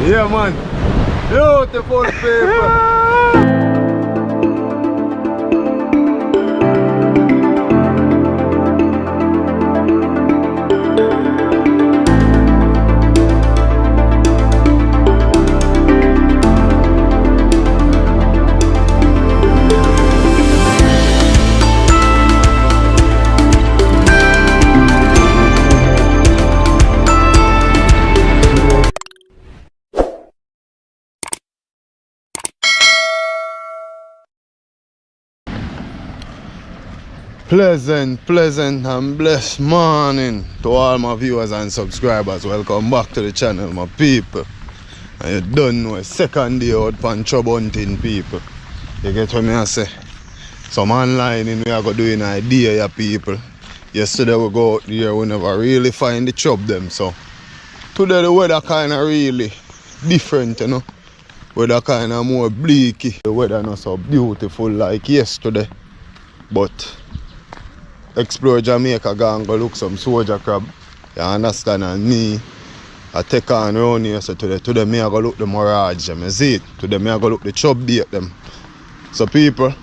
Yeah, man. Beautiful people. Pleasant and blessed morning to all my viewers and subscribers. Welcome back to the channel, my people. And you don't know, second day out on trouble hunting, people. You get what I say? Some online we are going to do an idea, ya people. Yesterday we go out there, we never really find the trouble them. So today the weather kind of really different, you know. Weather kind of more bleaky. The weather not so beautiful like yesterday. But explore Jamaica, go and go look some soldier crab. You understand? And me, I take on around here. So today me I go look the mirage. I see it. Today me I go look the chub bait them. So people,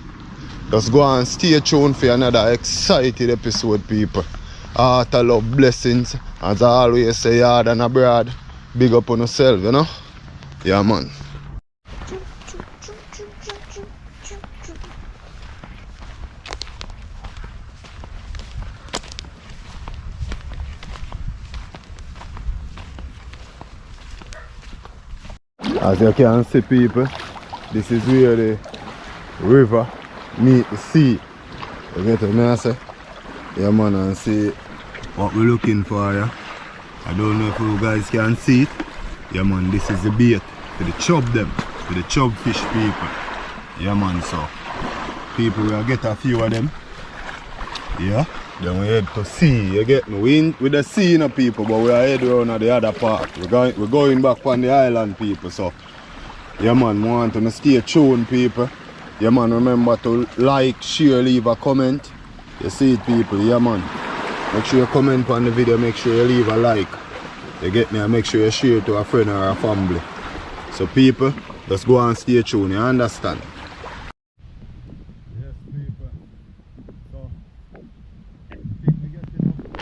just go and stay tuned for another excited episode, people. Heart of love, blessings. As I always say, yard and abroad. Big up on yourself, you know? Yeah, man. As you can see, people, this is where the river meet the sea. You get what I say? Yeah, man, and see what we're looking for here. I don't know if you guys can see it. Yeah, man, this is the bait for the chub them, for the chub fish, people. Yeah, man, so people will get a few of them. Yeah, then we head to sea. You get me? We in with the sea, you know, people, but we are head around at the other part. We're going back on the island, people. So yeah, man, want to stay tuned, people. Yeah, man, remember to like, share, leave a comment. You see it, people. Yeah, man, make sure you comment on the video, make sure you leave a like. You get me? And make sure you share it to a friend or a family. So people, just go and stay tuned, you understand?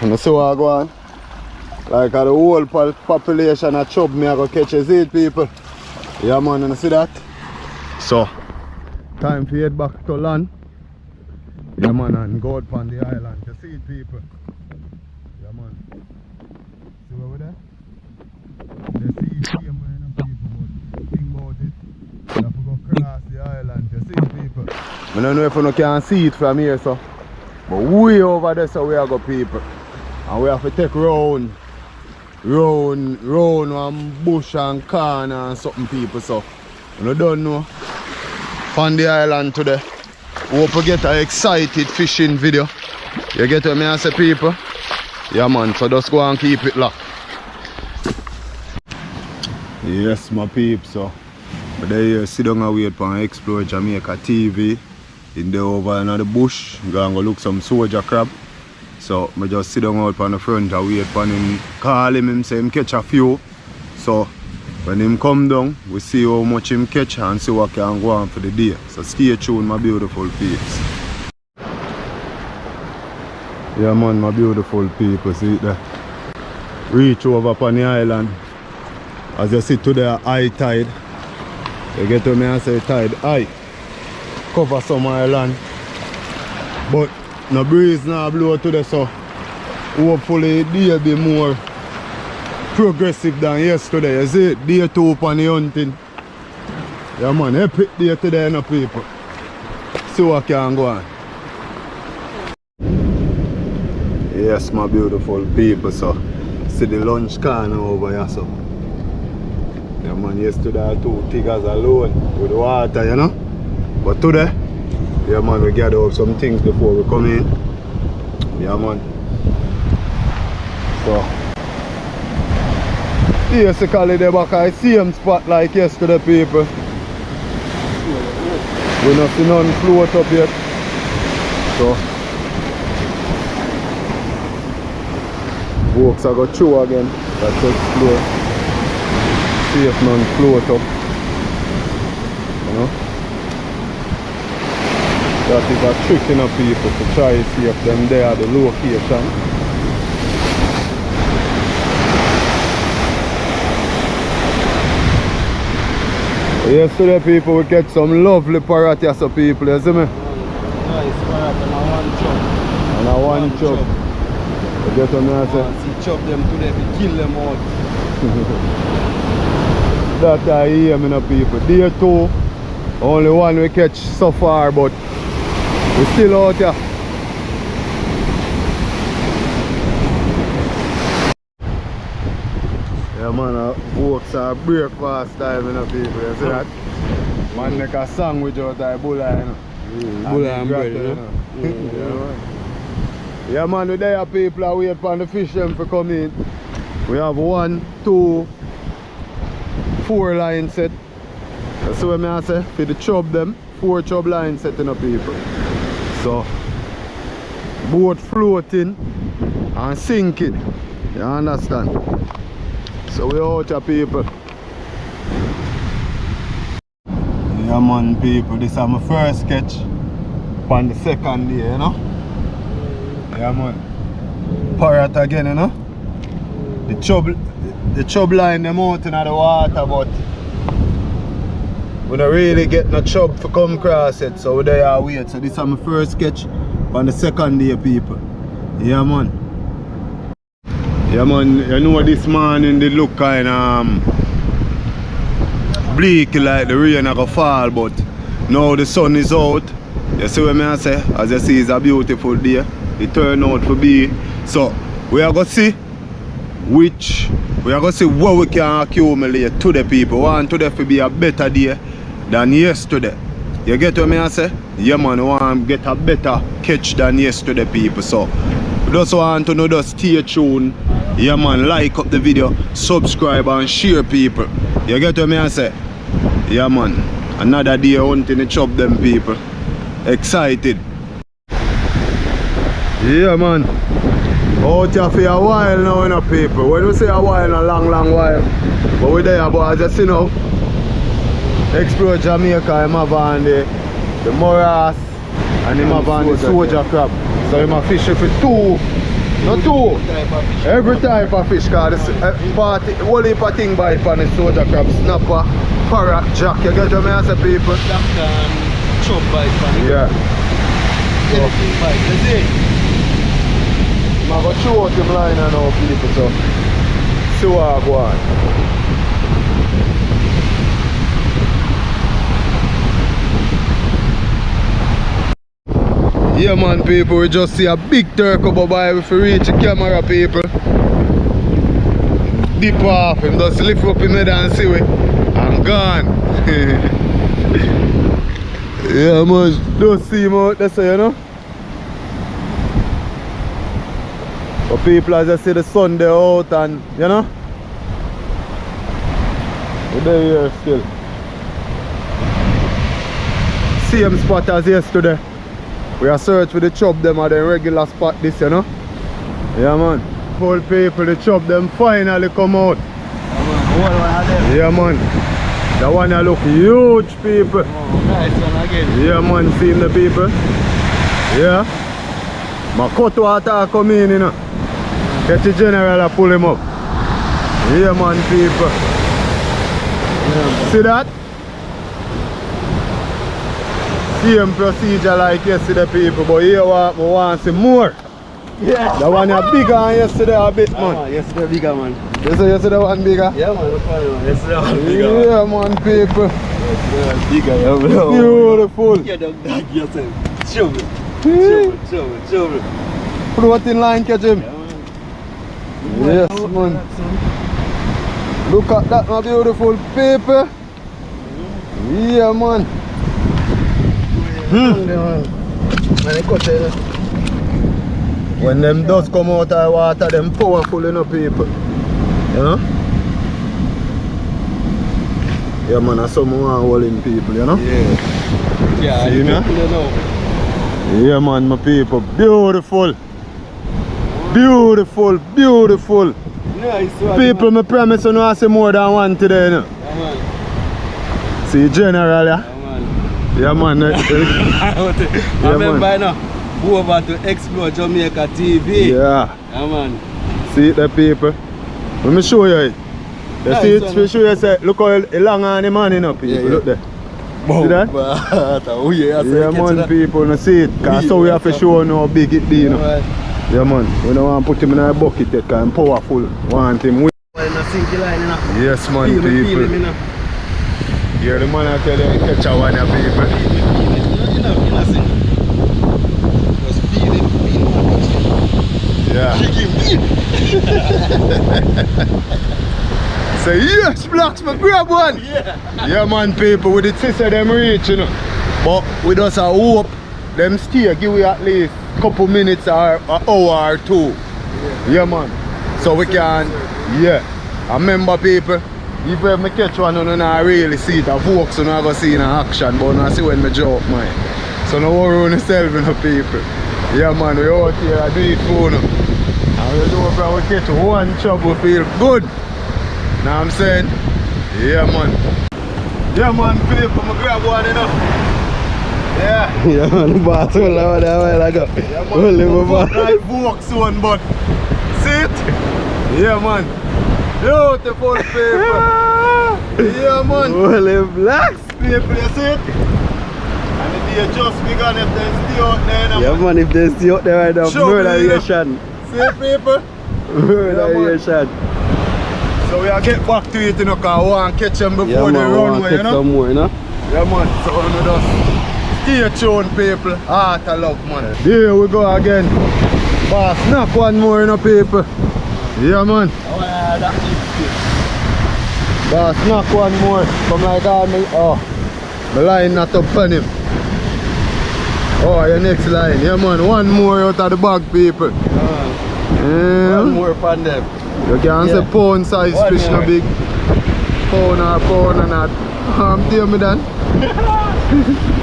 And so I go on. Like the whole population of chub me I go catch a seed, people. Yeah, man, and see that? So time to head back to land. Yeah, man, and go out on the island to see it, people. Yeah, man. See where we're there? They see it here, man, people, but think about it. You have to go cross the island to see it, people. I don't know if you can see it from here, so. But way over there, so we are go, people. And we have to take round one bush and corner and something, people. So you don't know. On the island today. We hope to get an excited fishing video. You get what I say, people? Yeah, man, so just go and keep it locked. Yes, my peeps, so but there sit down and wait for Explore Jamaica TV. In there over in the bush, go and go look some soldier crab. So I just sit down out on the front and wait for him, call him say him catch a few. So when him come down, we see how much him catch and see what can go on for the day. So stay tuned, my beautiful peeps. Yeah, man, my beautiful people, see it there. Reach over upon the island. As you see today, high tide. You get to me and say tide high. Cover some island. But no breeze now blow today, so hopefully the day be more progressive than yesterday. You see it? Day 2 upon the hunting. Yeah, man, epic day today, no people. See what can go on. Yes, my beautiful people, so see the lunch corner over here, so. Yeah, man, yesterday I took tigers alone with water, you know. But today, yeah, man, we gather up some things before we come in. Yeah, man. So, basically, they're back at the same spot like yesterday, people. We don't see none float up yet. So, walks are go through again. Let's explore. see if none float up. You know? That is a trick in people to try to see if them there at the location. Yesterday people we get some lovely parrot here, so people, you see me? Nice parrot and a one chop. And a one chop. You get what I say? See chop them today to kill them out. That I hear me no people. Day 2, only one we catch so far, but we still out here. Yeah man, works are breakfast time, you know, people, you see that? Man make a sandwich out of bulla, you know. Bulla and bread, you know. Yeah man, we there people are waiting for the fish them to come in. We have 1, 2, 4 line set. That's what I say, for the chub them, 4 chub line set in the people. So, boat floating and sinking, you understand? So we out here people. Yeah man people, this is my first catch on the second day, you know? Yeah man. Parrot again, you know? The chub line them out in the water, but we don't really get no chub to come across it, so we there wait. So this is my first catch on the second day people. Yeah man. Yeah man, you know this morning they look kind of bleak, like the rain are gonna fall, but now the sun is out. You see what I say? As you see, it's a beautiful day. It turned out to be. So we are gonna see what we can accumulate to the people. We want today to be a better day than yesterday. You get what I say? Yeah man, we want to get a better catch than yesterday people. So we just want to know, just stay tuned. Yeah man, like up the video, subscribe and share people. You get what I say? Yeah man, another day hunting the chop them people. Excited. Yeah man, out here for a while now, you know, people. When we say a while, a long while, but we're there, but as you see now, explore Jamaica, I'm have on the morass and I'm have on the soldier crab. So I'm a fishing for 2, not 2, every type of fish, because this party, whole heap of thing bite on the soldier crab, snapper, parrot, jack, you get what I say people? Chop bite on it. Yeah. Anything bite, you see? I'm going to show out him line now people, so see what I go on. Yeah man people, we just see a big turkey by if we reach the camera people. Dip off him, just lift up him head and see we and gone. Yeah man, don't see him out there, so you know. But people, as I see the sun there out and you know, we're there here still. Same spot as yesterday. We are search for the chop them at the regular spot this, you know. Yeah man. Whole people, the chop them finally come out. Yeah man. The one that look huge people. Oh, nice one again. Yeah man, seeing the people. Yeah. My cut water come in, you know. Get the general and pull him up. Yeah man people. Yeah. See that? Same procedure like yesterday people, but here we want to see more. Yeah. The one is bigger than yesterday a bit man. Yesterday bigger man. You say yesterday one bigger? Yeah man, yesterday one bigger. Yeah man people. Yesterday bigger, yeah bro. Beautiful. Get the dog yourself. Show me. Show me. Floating line catch him. Yeah, yes man. Look at that my beautiful people. Yeah man. When them does come out of the water, them powerful enough people. You know? Yeah man, I saw more holding people, you know? Yeah. Yeah, see me? Yeah man, my people. Beautiful. Beautiful. Nice one. People, me promise you no I see more than one today, you know. Yeah, man. See general, yeah? Yeah, man. Yeah, man. I remember now, go over to explore Jamaica TV. Yeah. Yeah, man. See it, the people. Let me show you it. You Nice see it, one, we show you, say, look how long on the man, you know, people. Yeah, yeah. Look there. Boom. See that? Oh, yeah, Yeah, man, people, you see it. Because so we have to show you how big it be, you know. Yeah, man. We don't want to put him in a bucket yet, because I'm powerful. Want him win. Yes, man, people. Yeah, the man I tell you, catch a one of people. Yeah. Say yes, blacks, me grab one. Yeah, man, people, with the sister them reach, you know. But we just hope them stay, give we at least a couple minutes or an hour or two. Yeah, man. So we can, yeah. I remember, people, if I catch one, I don't really see it. I've walked, so I go see in action, but I see when I joke, man. So no worry on yourself, you know, people. Yeah, man, we out here, I do it for you. And we know if we catch one trouble, feel good. Know what I'm saying? Yeah, man. Yeah, man, people, I grab one, you know. Yeah. Yeah, man, the boss will have that while ago. Yeah, man, like walks one, but see it? Yeah, man. Beautiful people. Yeah, man. Holy blacks. People, you see it? And if they just begun, if they stay out there, Yeah, man, if they stay out there right now, murderation. See people? Murderation. So we are get back to it, you know, because we want to catch them before Yeah, man, they run away, you know? some more, you know? Yeah, man. So we just stay tuned, people. Heart of love, man. There we go again. Boss, knock one more, you know, people. Yeah, man. Boss, knock one more. Come like all me. Oh, the line not up on him. Oh, your next line. Yeah, man. One more out of the bag, people. Yeah. One more from them. You can say pound size One fish, more. no big. Pound or not. Dear me, Dan.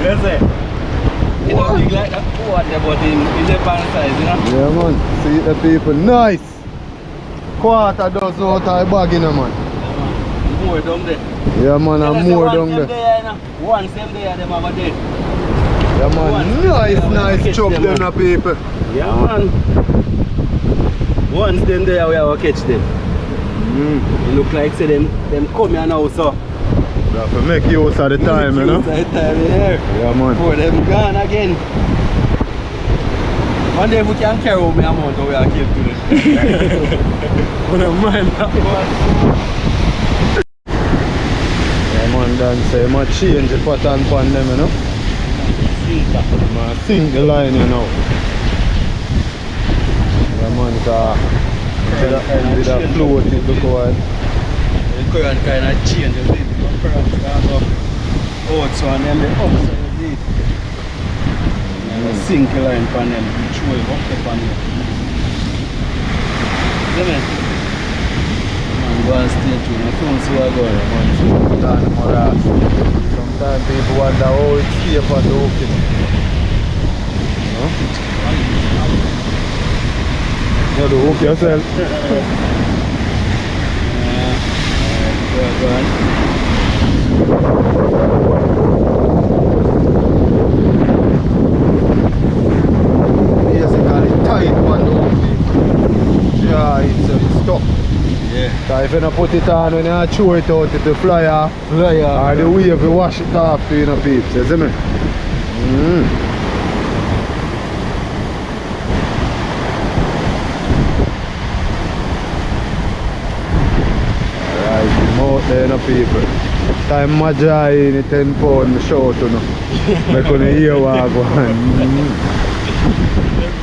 Yes, sir. It don't big like that one there, but in the pan size, you know? Yeah, man. See the people. Nice. Quarter dozen out of the bag, you know, man. More down there. Yeah, man, and more down there. One same day, them have a dead. Yeah, man. Nice chop them, the people. Yeah, man. Once them there, we have to catch them. It look like say them come here now, so. You have to make use of the time, you know? Use of the time here. Yeah, man. Before them gone again. One day we can carry out my amount we are killed today. We don't mind that one. Yeah, man, Dan say, I change the pattern for them, you know? I sink the line, you know? Yeah, man, because with that float, it look wild. The current kind of change a bit. The current kind of out, so and then the upside of it. And the sink line for them, which way up the pan here. See me? Man, go and stay tuned. I don't see what going on. Sometimes people wonder how it's safe on the hook, you know? You have to hook yourself. Go on. Basically tight on the hook. Yeah, it's stuck. Yeah. So if you don't put it on when you throw it out, it will fly off. Fly off. Or the wave will wash it off to you know, peeps, you see me? Right, I'm out there, you know, people. Time I dry in the 10 pound, I show to you. I couldn't hear what I go on.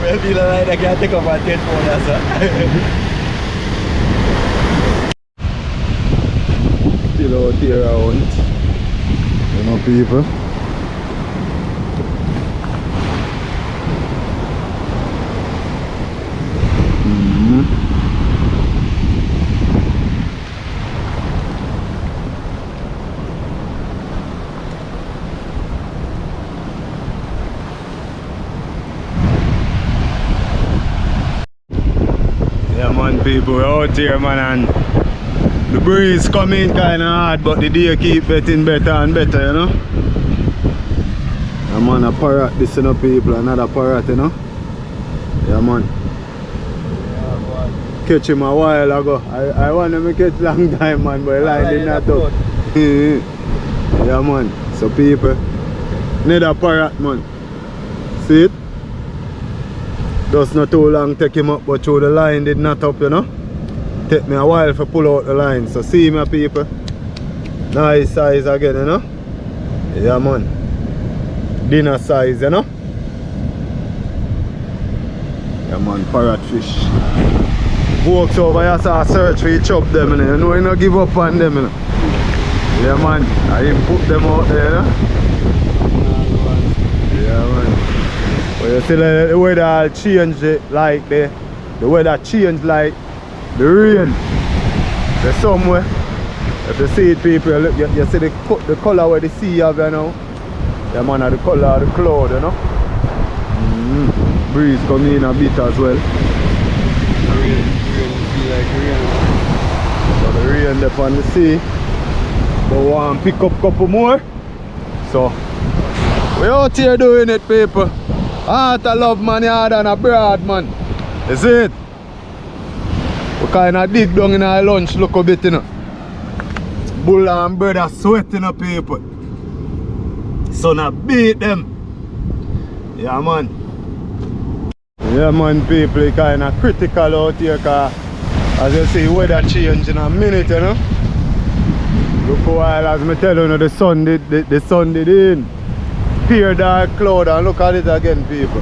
Maybe like I can take off my 10 pound, sir. Still out here around, you know, people. Yeah, man, people, we're out here, man, and the breeze coming kind of hard, but the day keep getting better and better, you know. Yeah, man, a parrot, this, you know, people, another parrot, you know. Yeah, man. Catch him a while ago. I want him to catch long time, man, but the line did not up. Yeah, man. So, people, need a parrot, man. See it? Just not too long take him up, but through the line did not up, you know. Take me a while to pull out the line. So see me, people. Nice size again, you know. Yeah, man. Dinner size, you know. Yeah, man, parrot fish. Walks over here, so I search for chop them, you know. You know, you don't give up on them, you know. Yeah, man. I even put them out there, you know. Yeah, man. But you see the weather change, like the weather change like the rain. There's somewhere. If you see it, people, look, you see the color where the sea have, you know. Yeah, man, the color of the cloud, you know. Breeze coming in a bit as well. Rain feel like rain. So the rain up on the sea. But we want to pick up a couple more. So we're out here doing it, people. Heart of love, man, harder than abroad, man. You see it? We kind of dig down in our lunch, look a bit, you know. Bull and bird are sweating up, people. Sun a beat them. Yeah, man. Yeah, man, people, it's kind of critical out here, cause as you see, weather change in a minute, you know. Look a while, as I tell you, the sun did in. Pure dark cloud, and look at it again, people.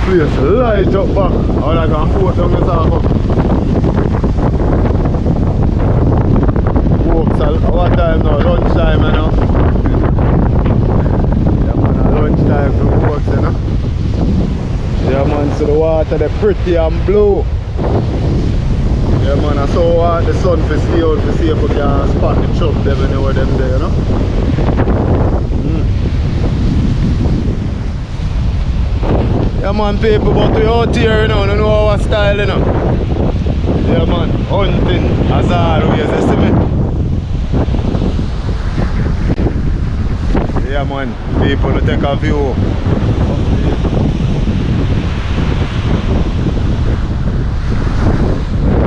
Place light up back. All I can put down the top up. Walks at what time now? Lunchtime, you know. Yeah, man, at lunchtime for walks, you know. Yeah, man, so the water, they're pretty and blue. Yeah, man, I saw the sun for stay out to see if we can spot the chop them anywhere them there, you know. Yeah, man, people, but we out here, you know our style, you know. Yeah, man, hunting as always, you see me? Yeah, man, people, to take a view.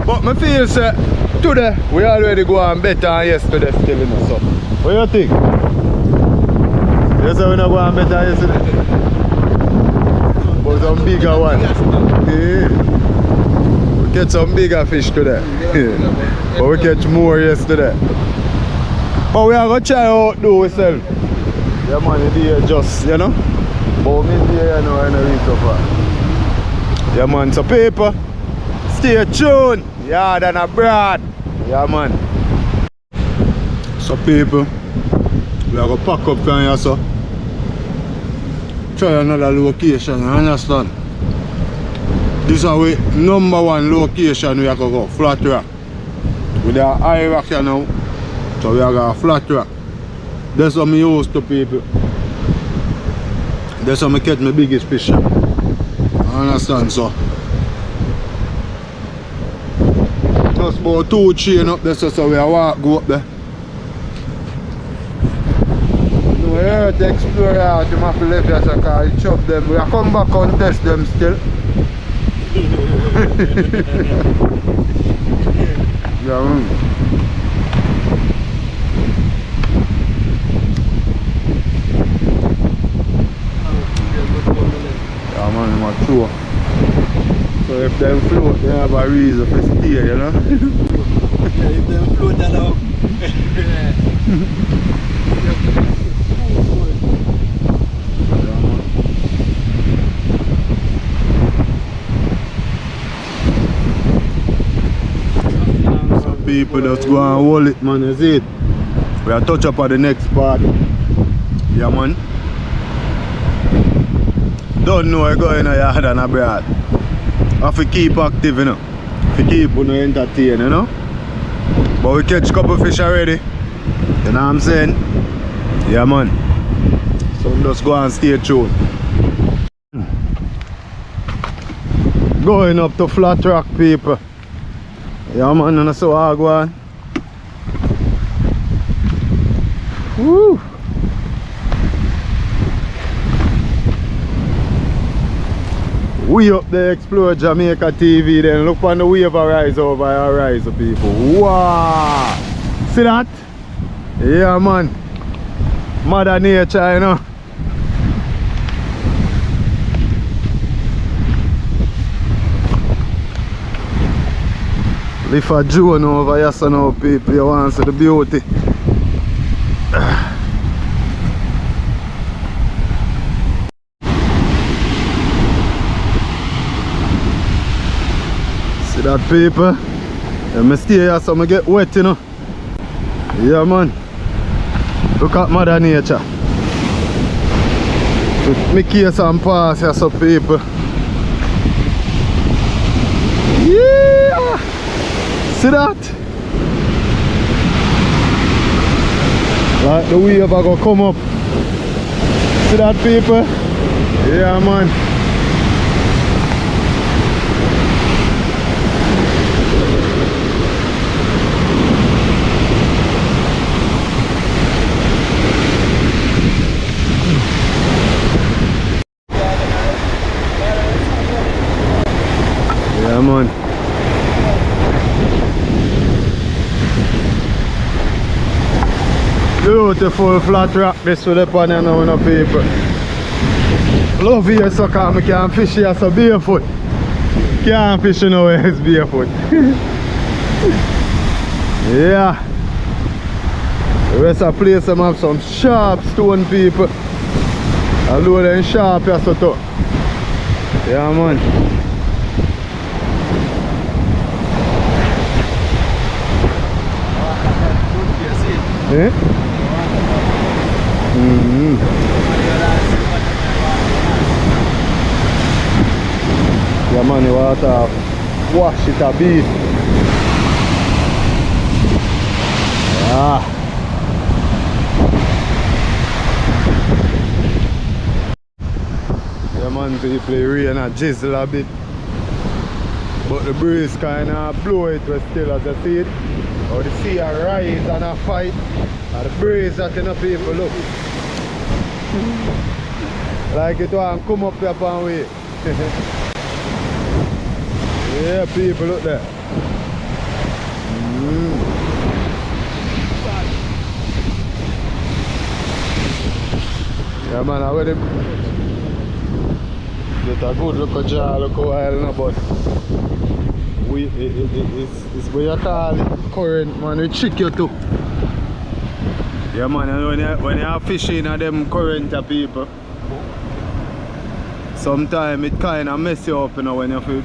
But I feel say today we already go on better than yesterday still, you know, so. What you think? You say we not go on better than yesterday? But some bigger one. Yeah. We catch some bigger fish today. But we catch more yesterday. But we are going to try out do ourselves. Yeah, man, the day just, you know. But midday, you know, I know reach so far. Yeah, man, so people, stay tuned. Yeah, than abroad. Yeah, man. So people, we are going to pack up from here, so. Try another location, you understand? This is our #1 location we are going to go, flat rock. With the high rock here now, so we are going to flat rock. That's what I used to, people. That's how I catch my biggest fish. You understand, so? Just about 2 chain up there, so we are go up there. No, we have to explore out, you have to leave there, so I chop them. We are come back and test them still. Yeah, man. Yeah, man, I'm sure. So if them float, they have a reason to stay, you know? Yeah, if them float that up. Some people just go and hold it, man, you see it? We are touch up at the next part. Yeah, man. Don't know I go in a yard and abroad. Have to keep active, you know. To keep entertained, you know. But we catch a couple fish already. You know what I'm saying? Yeah, man. So just go and stay tuned. going up to Flat Rock, people. Yeah man, and so I go on. Woo! We up there explore Jamaica TV, then look on the wave rise over our rise, people. Wow! See that? Yeah man. Mother Nature, you know. Lift a drone over here, so now people, you want to see the beauty. See that, people? Yeah, I stay here so I get wet, you know. Yeah man. Look at Mother Nature. Put me case and pass here, so people. Yeah! See that? Like the wave are gonna come up. See that, people? Yeah man. Yeah man. Beautiful flat rock this with the pan and now, people. Love here so come I can't fish here so barefoot. Can't fish nowhere it's barefoot. Yeah. The rest of the place them have some sharp stone, people. Although they're sharp here so too. Yeah man. Eh? Yeah man, you want to wash it a bit. Ah. Yeah man, people, rain and drizzle a bit. But the breeze kind of blow it but still as I see it. Or the sea a rise and a fight. And the breeze that you know, people, look. Like it want to come up here and way. Yeah, people, look there. Yeah man, I wear get a good look at jar, look a while now, but it's what you call it, current man, we trick you too. Yeah man, and when you are fishing at them current people, sometimes it kind of mess you up, you know, when you feel,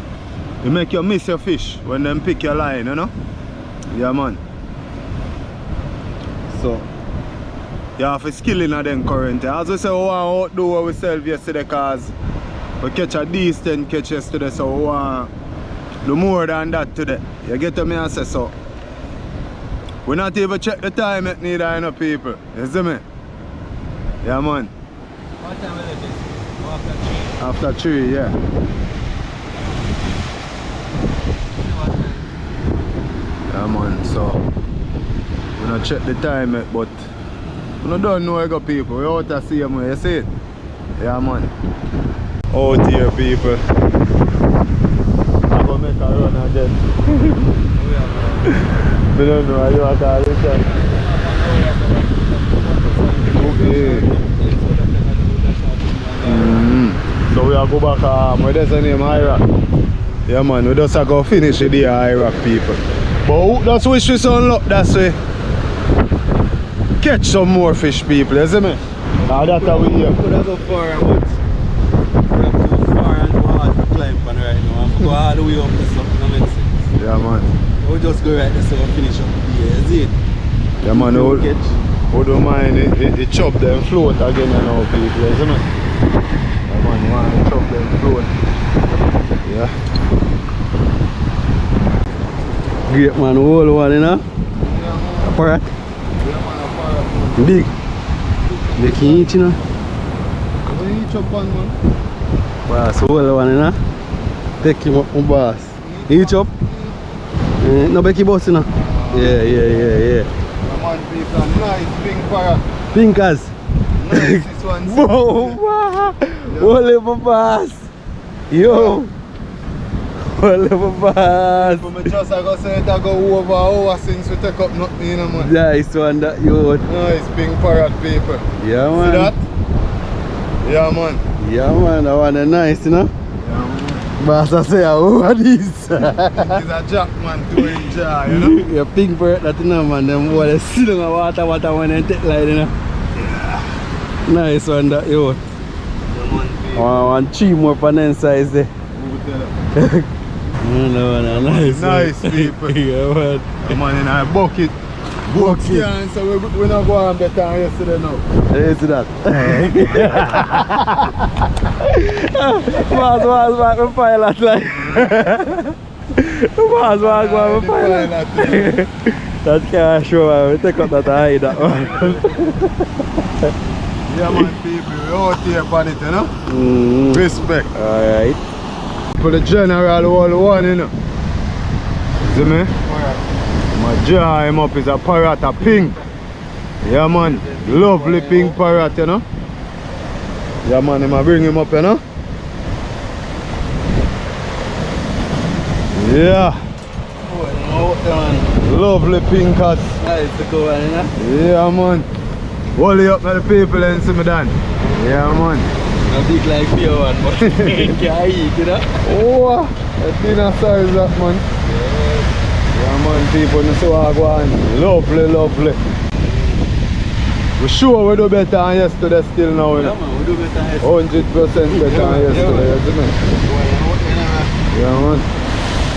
it make you miss your fish when them pick your line, you know. Yeah man. So you have to skill in them current. As we say, we want to outdo what we sell yesterday because we catch a decent catch yesterday, so we want to do more than that today. You get to me and say so. We not even check the time it need, you know, people. You see me? Yeah man. What time is it? After 3? After 3, yeah. Yeah man, so we not check the time yet, but we don't know where go, people. We out to see them, you see it? Yeah man. Out here, people. I'm gonna make a run again. I don't know how you are calling it. Okay. So we are go back where there's a name Iraq. Yeah man, we just go finish it there, Iraq, people. But that's wish we some luck, that's way. Catch some more fish, people, you see me? That's how we here. We could have go far and what? We have to go far and go hard for climb on right now. And go all the way up to something that makes sense. Yeah man. We'll just go right there so we'll finish up. Yeah, see it? Yeah man, we don't mind it chop them float again, you know, people, you see me? Yeah man, you want to chop them float. Yeah. Great man, whole one, you know? Yeah man. Parrot? Yeah man, a parrot. Big. They can eat, you know? When you chop one man? Well, that's whole one, you know? Pick him up, my boss. Each up? No Becky boss, you know? Yeah. Come on, people, nice pink parrot. Pinkers. Nicest one. Boom! Holy my boss! Yo! Holy my boss! But me just I go say it I go over hour since we take up nothing, you know, man. Nice one that you. Nice pink parrot, people. Yeah, man. See that? Yeah, man. Yeah, man. That one is nice, you know? Yeah, man. Boss, I say, what is It's a jack, man, to enjoy, you know? Yeah, pink parrot that, you know, man. Them boy, they sit on the water when they take light, you know? Yeah. Nice one that you. Yeah, man, people. One cheap more for them size there. No, nice. Nice, people. Yeah, man. Yeah, man, in our bucket. Bucket. Yeah, so we're not going better than yesterday now. You see that? Boss, my pilot like. Boss, my pilot. That can't show, man. We take out that eye, that one. Yeah, man, people, we out here on it, you know? Respect. Alright. For the general all one, you know? See me? My jaw him up is a parrot, a pink. Yeah, man. Lovely pink parrot, you know? Yeah, man, I bring him up, you know? Yeah. Lovely pink cat. Nice to go on, you know? Yeah, man. Hold it up to the people and see me done. Yeah, man. A big like beer one, but you can't eat, you know? Oh, a dinner size that, man. Yeah, man, people, you see what I go on. Lovely. We sure we do better than yesterday still now, you know? Yeah, man, we do better than yesterday. 100% better than yesterday, you see me? Yeah, man.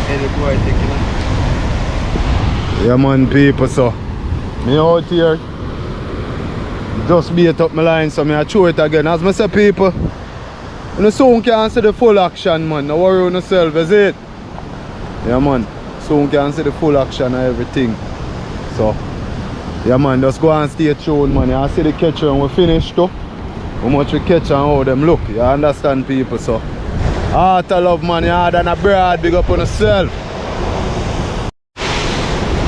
Any boy taking it. Yeah, man, people, so me out here just beat up my line, so I show it again. As I say, people, you soon can see the full action, man. No worry on yourself, is it? Yeah, man. Soon can see the full action and everything. So, yeah, man, just go and stay tuned, man. You see the catcher and we finished too. How much we catch and how them look. You understand, people? So, heart of love, man. You hard and a broad, big up on yourself.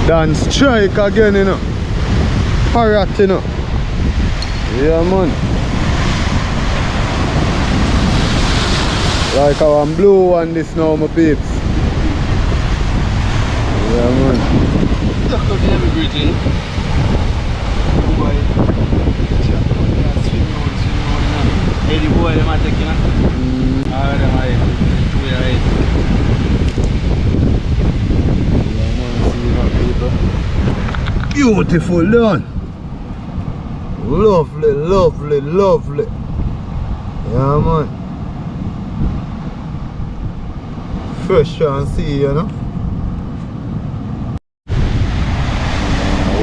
Then strike again, you know. Parrot, you know. Yeah, man. Like our blue one this now, my peeps. Yeah, man. Look how they have a greeting. Hey, the boy, them are taking it. All them are Beautiful done. Lovely. Yeah, man. Fresh and see, you know.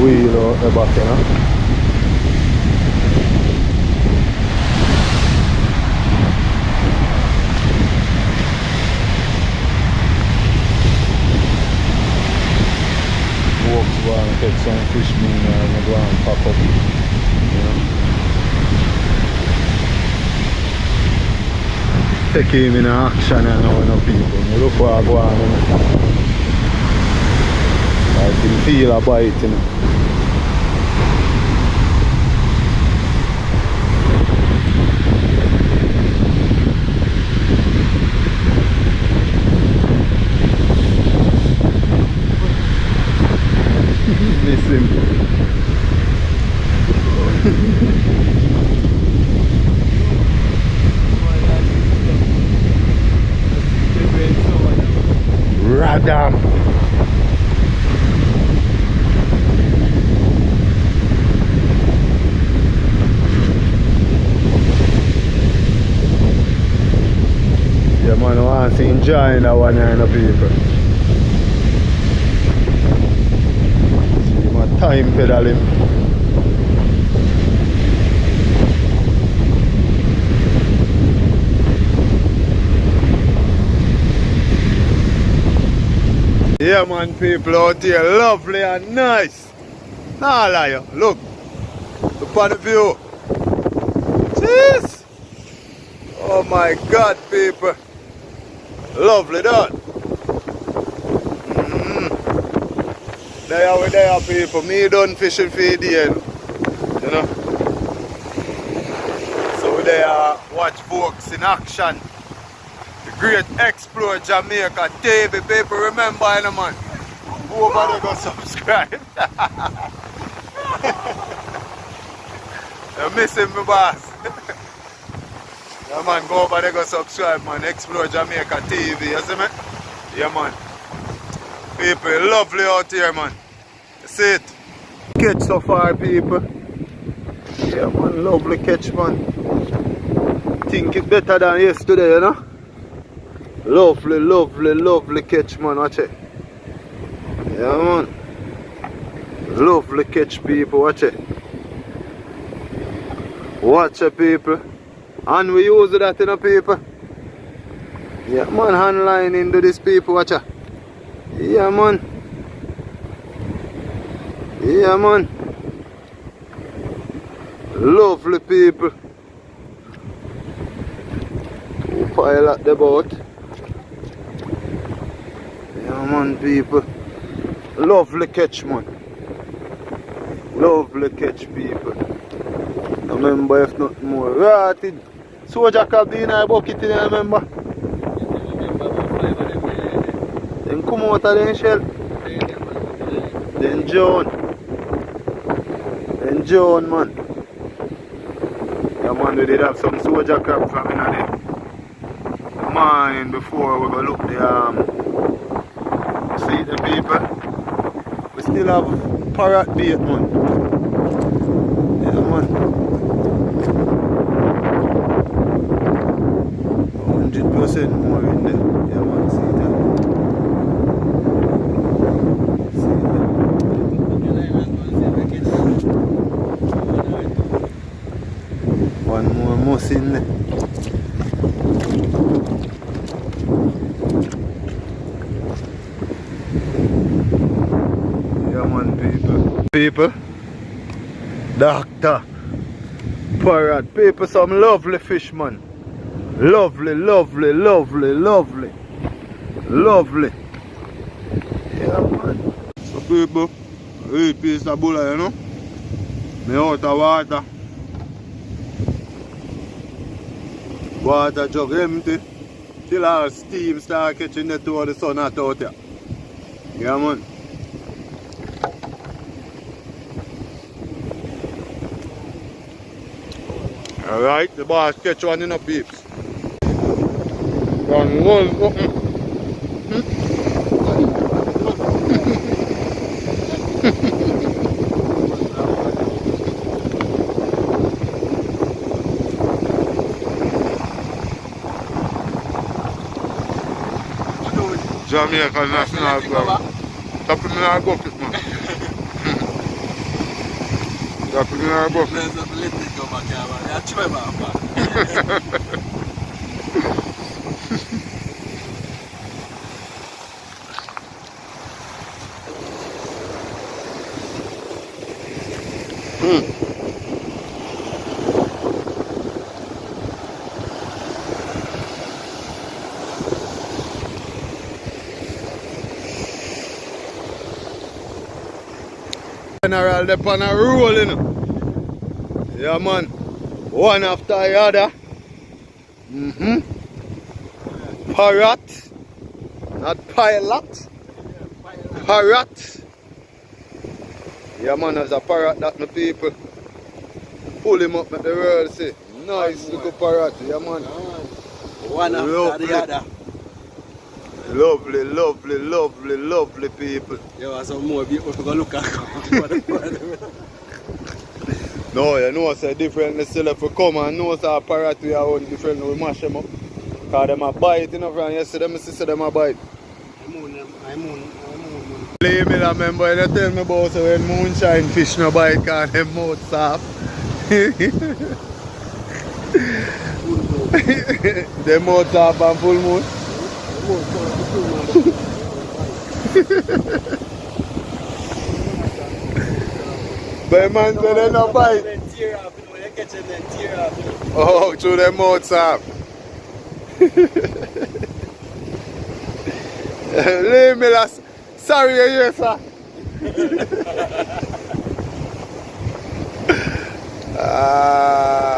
Wheel out the back, you know. Walks go and take some fish meal and go and pack up, you know. Take him in action and now, you know, people. Look what I go on, you know. I can feel a bite, you know. Listen. Radam. Yeah, man, I want to enjoy that one here, you know, people. See my time pedaling. Yeah, man, people out here, lovely and nice. Nah, lie, look. Look on the view. Jeez. Oh my God, people. Lovely that. There we there people. Me done fishing for the day, you know. So we there watch folks in action. The great explore Jamaica TV. People remember, you know, man. Go over there, go subscribe. You're missing me, boss. Yeah, man, go over there, go subscribe, man. Explore Jamaica TV, you see me? Yeah, man. People, lovely out here, man. You see it? Catch so far, people. Yeah, man, lovely catch, man. Think it better than yesterday, you know? Lovely, lovely, lovely catch, man. Watch it. Yeah, man. Lovely catch, people. Watch it. Watch it, people. And we use that, you know, people. Yeah, man, hand line into this, people. Watch it. Yeah, man. Yeah, man. Lovely, people. Two pile at the boat. Yeah, man, people. Lovely catch, man. Lovely catch, people. Remember, if not more. Rotted. Soldier crab in a bucket, you remember? Then come out of the shell. Then John. Then John, man. Yeah, man, we did have some soldier crab from in there. Morning before we go look the see the people. We still have parrot bait, man. Yeah, man. 100% more in there. Yeah, man, see that. One more mouse in there. Yeah, man, people. People. Doctor. Parrot. People, some lovely fish, man. Lovely, lovely, lovely, lovely. Lovely. Yeah, man. So, people, eat piece of bulla, you know? Me out of water. Water jug empty. Till our steam start catching the two of the sun out here. Yeah, man. Alright, the boss catch one in a peeps. One more open. Jamaica National Club. Tap in our bucket, man. Tap in our bucket. General, they're on a roll, you know. Yeah, man. One after the other. Parrot. Not pilot. Parrot. Yeah, man, there's a parrot that my people. Pull him up, make the world see. Nice little parrot. Yeah, man. One after the other. Lovely, lovely, lovely, lovely people. Yeah, some more people to go look at. No, you know, say differently still if we come and know say a parrot we are own different, we mash them up. Because them a bite, you know, from yesterday I see them a bite. I moon. Believe me, I remember you tell me about so when moonshine fish no bite because them mouth soft. Them mouth soft and full moon. But man say they no bite. Oh, through them mouth soft. Leave me last. Sorry, yes, sir.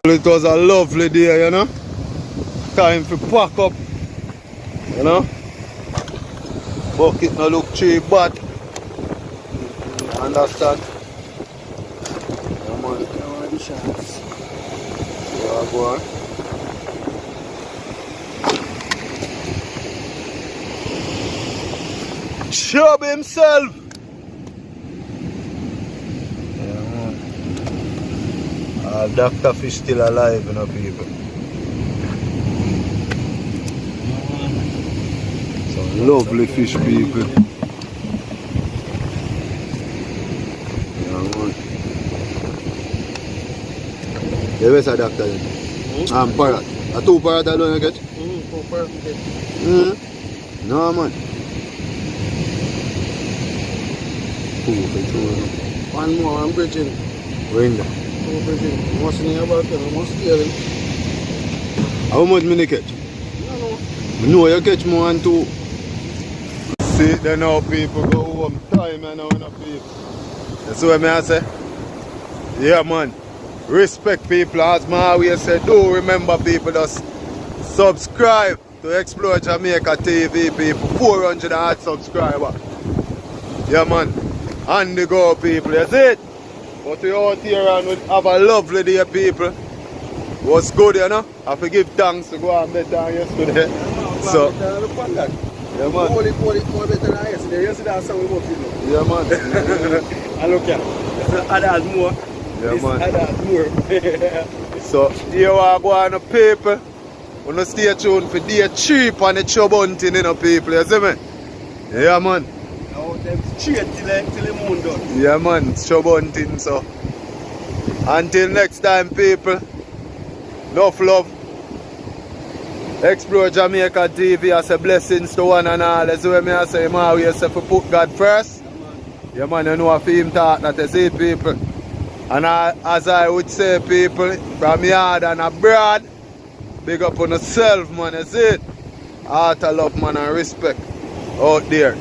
It was a lovely day, you know. Time to pack up, you know. Bucket no look cheap, but you understand. Come on. Yeah, go on. Chub himself. Yeah, man. Dr. Fish still alive, you know, people. Some lovely fish, people. Yeah, man. Yeah, where's the doctor then? Parrot. A 2 parrot alone you get? 2 parrot you get. No, man. 2 for 2. One more, I'm bridging. Ring that. 2 bridging. Must know about them, must hear them. How much me catch? No. No, you catch more than 2. See, then now people go home. Time and now enough people. That's what I say. Yeah, man. Respect people, as my always say. Do remember people, just subscribe to Explore Jamaica TV, people. 400 odd subscribers. Yeah, man. And the go, people. That's it. But we out here and we have a lovely day, people. Was good, you know. I have to give thanks to go and better than yesterday. So, yeah, man. More better than yesterday. Yesterday I saw we both, you know. Yeah, man. And look here. Add more. Yeah, man. Add more. So, here we are going to people. We don't stay tuned for day cheap and the chub hunting, you know, people. You see me? Yeah, man. Now them straight till the moon done. Yeah, man. Chub hunting, so. Until next time, people. Enough love. Explore Jamaica TV as a blessings to one and all. That's what I say, man. We have to put God first. Yeah, man. You know, a film talk that is it, people. And as I would say, people, from yard and abroad, big up on yourself, man. That's it. Heart of love, man, and respect out there.